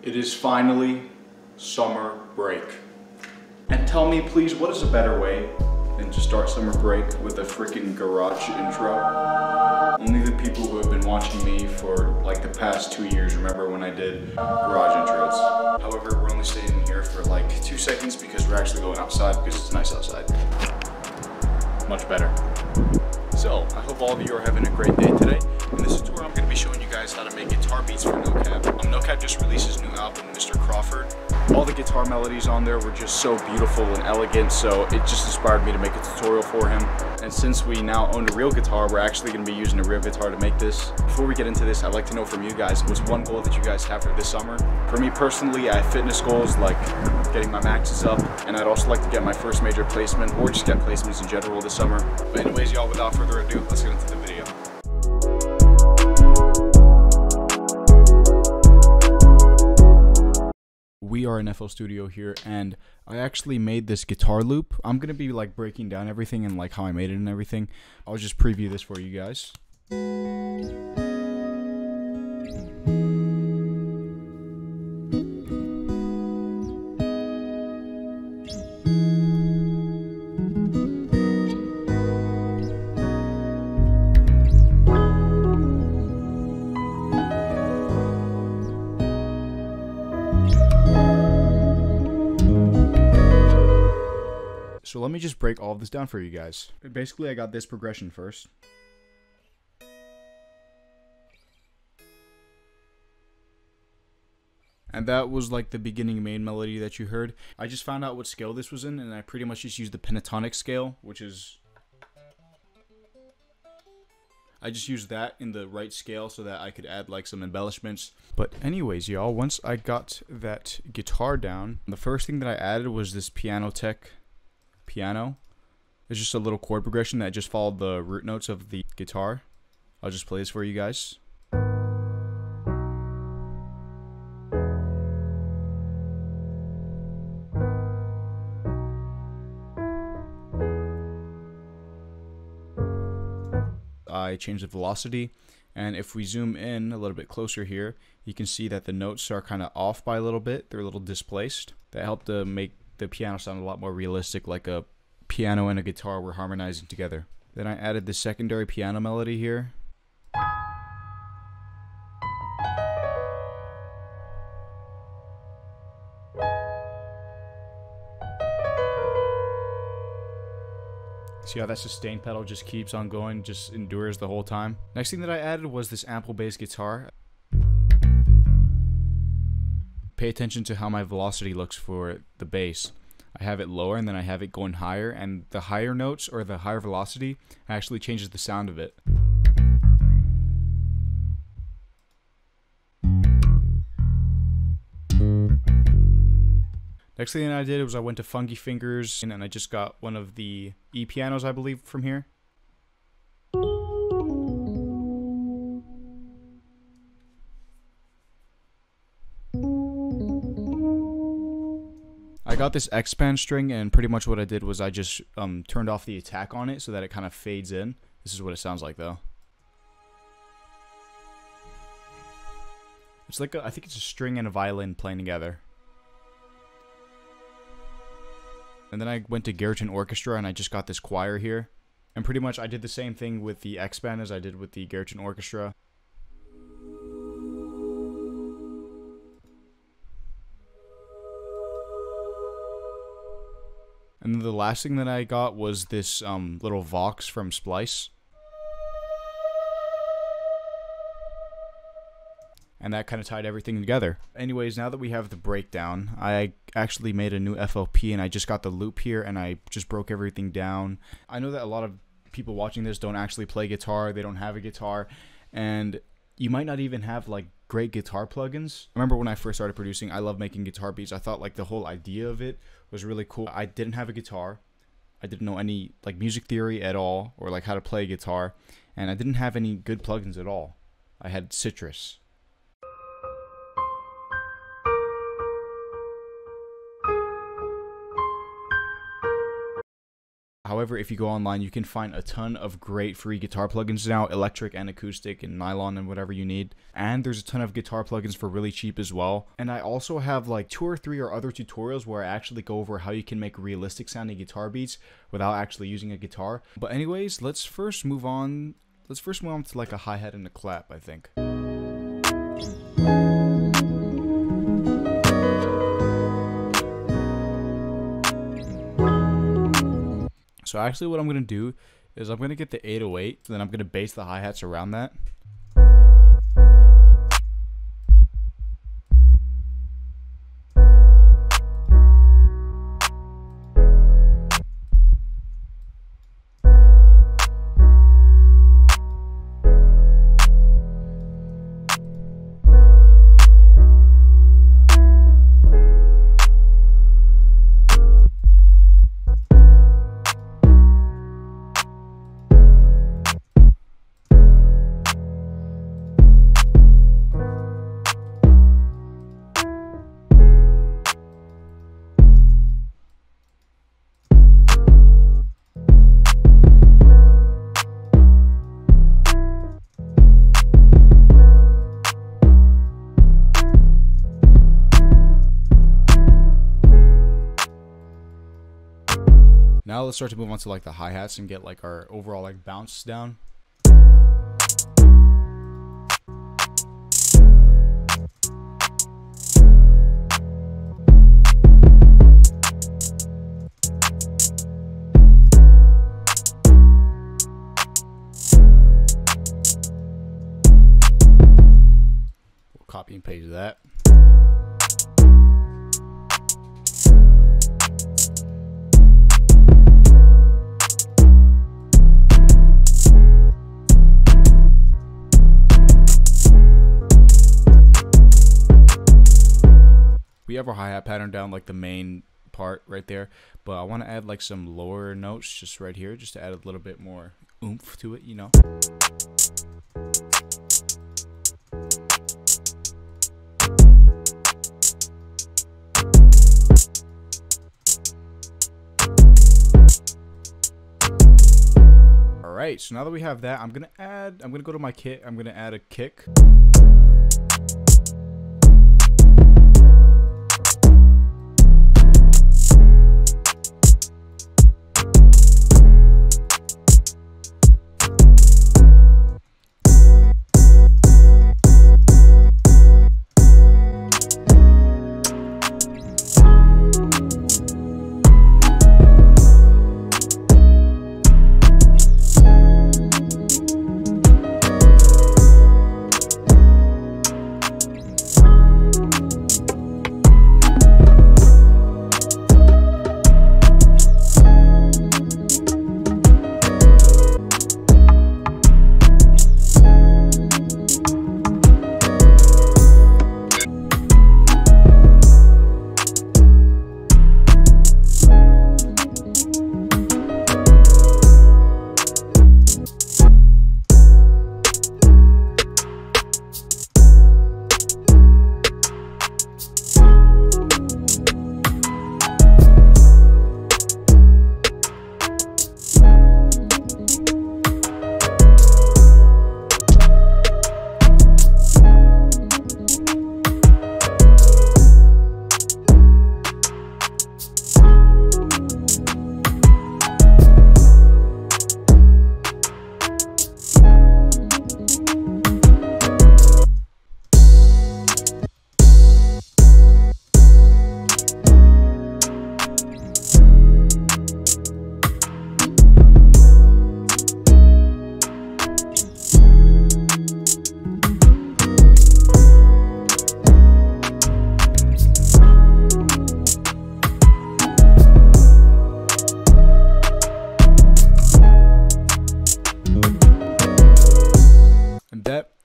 It is finally summer break. And tell me please, what is a better way than to start summer break with a freaking garage intro? Only the people who have been watching me for like the past 2 years remember when I did garage intros. However, we're only staying in here for like 2 seconds because we're actually going outside because it's nice outside. Much better. So, I hope all of you are having a great day today. In this tutorial, I'm going to be showing you guys how to make guitar beats for NoCap. NoCap just released his new album, Mr. Crawford. All the guitar melodies on there were just so beautiful and elegant, so it just inspired me to make a tutorial for him. And since we now own a real guitar, we're actually going to be using a real guitar to make this. Before we get into this, I'd like to know from you guys, what's one goal that you guys have for this summer? For me personally, I have fitness goals like getting my maxes up, and I'd also like to get my first major placement, or just get placements in general this summer. But anyways, y'all, without further ado, let's get into the video. We are in FL Studio here, and I actually made this guitar loop. I'm gonna be like breaking down everything and like how I made it and everything. I'll just preview this for you guys. So let me just break all of this down for you guys. Basically, I got this progression first. And that was like the beginning main melody that you heard. I just found out what scale this was in, and I pretty much just used the pentatonic scale, which is... I just used that in the right scale so that I could add like some embellishments. But anyways, y'all, once I got that guitar down, the first thing that I added was this piano. It's just a little chord progression that just followed the root notes of the guitar. I'll just play this for you guys. I changed the velocity, and if we zoom in a little bit closer here, you can see that the notes are kind of off by a little bit. They're a little displaced. That helped to make the piano sound a lot more realistic, like a piano and a guitar were harmonizing together. Then I added the secondary piano melody here. See how that sustain pedal just keeps on going, just endures the whole time. Next thing that I added was this ample bass guitar. Pay attention to how my velocity looks for the bass. I have it lower and then I have it going higher, and the higher notes or the higher velocity actually changes the sound of it. Next thing I did was I went to Funky Fingers, and I just got one of the E pianos, I believe, from here. I got this X-band string, and pretty much what I did was I just turned off the attack on it so that it kind of fades in. This is what it sounds like though. It's like I think it's a string and a violin playing together. And then I went to Garageton Orchestra, and I just got this choir here. And pretty much I did the same thing with the X-band as I did with the Garageton Orchestra. And then the last thing that I got was this little Vox from Splice. And that kind of tied everything together. Anyways, now that we have the breakdown, I actually made a new FLP, and I just got the loop here, and I just broke everything down. I know that a lot of people watching this don't actually play guitar, they don't have a guitar, and you might not even have like great guitar plugins. I remember when I first started producing, I loved making guitar beats. I thought like the whole idea of it was really cool. I didn't have a guitar. I didn't know any like music theory at all, or like how to play guitar, and I didn't have any good plugins at all. I had Citrus. However, if you go online, you can find a ton of great free guitar plugins now, electric and acoustic and nylon and whatever you need. And there's a ton of guitar plugins for really cheap as well. And I also have like 2 or 3 or other tutorials where I actually go over how you can make realistic sounding guitar beats without actually using a guitar. But anyways, let's first move on to like a hi-hat and a clap, I think. So actually what I'm going to do is I'm going to get the 808, then I'm going to bass the hi-hats around that. Now let's start to move on to like the hi-hats and get like our overall like bounce down. We'll copy and paste that. We have our hi-hat pattern down like the main part right there, but I want to add like some lower notes just right here, just to add a little bit more oomph to it, you know. Alright, so now that we have that, I'm gonna go to my kit, I'm gonna add a kick.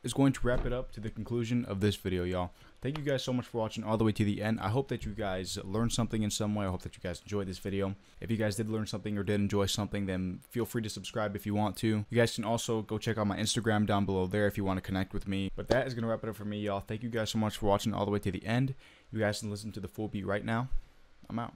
is going to wrap it up to the conclusion of this video, y'all. Thank you guys so much for watching all the way to the end. I hope that you guys learned something in some way. I hope that you guys enjoyed this video. If you guys did learn something or did enjoy something, then feel free to subscribe if you want to. You guys can also go check out my Instagram down below there if you want to connect with me. But that is going to wrap it up for me, y'all. Thank you guys so much for watching all the way to the end. You guys can listen to the full beat right now. I'm out.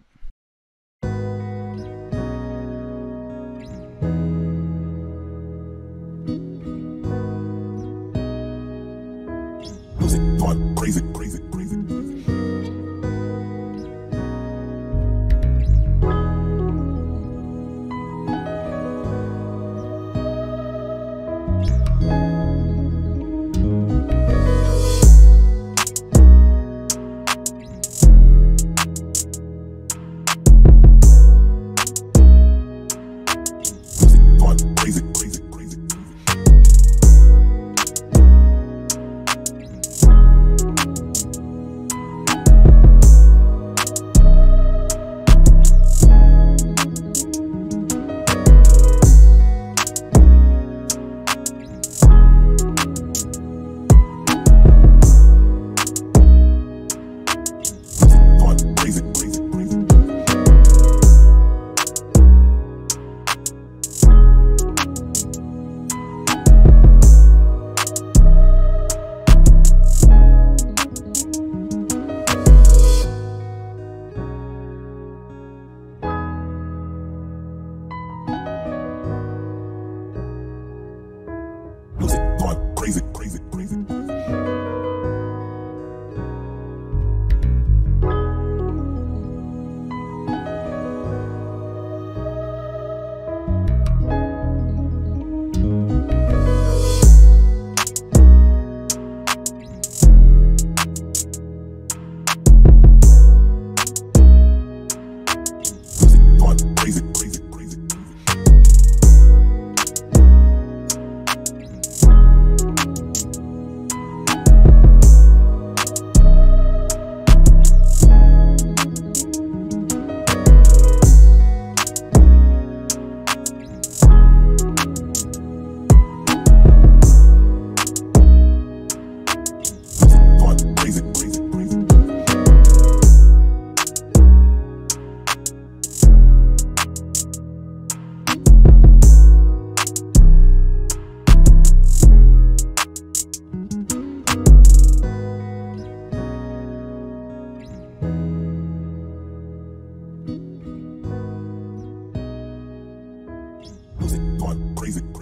crazy.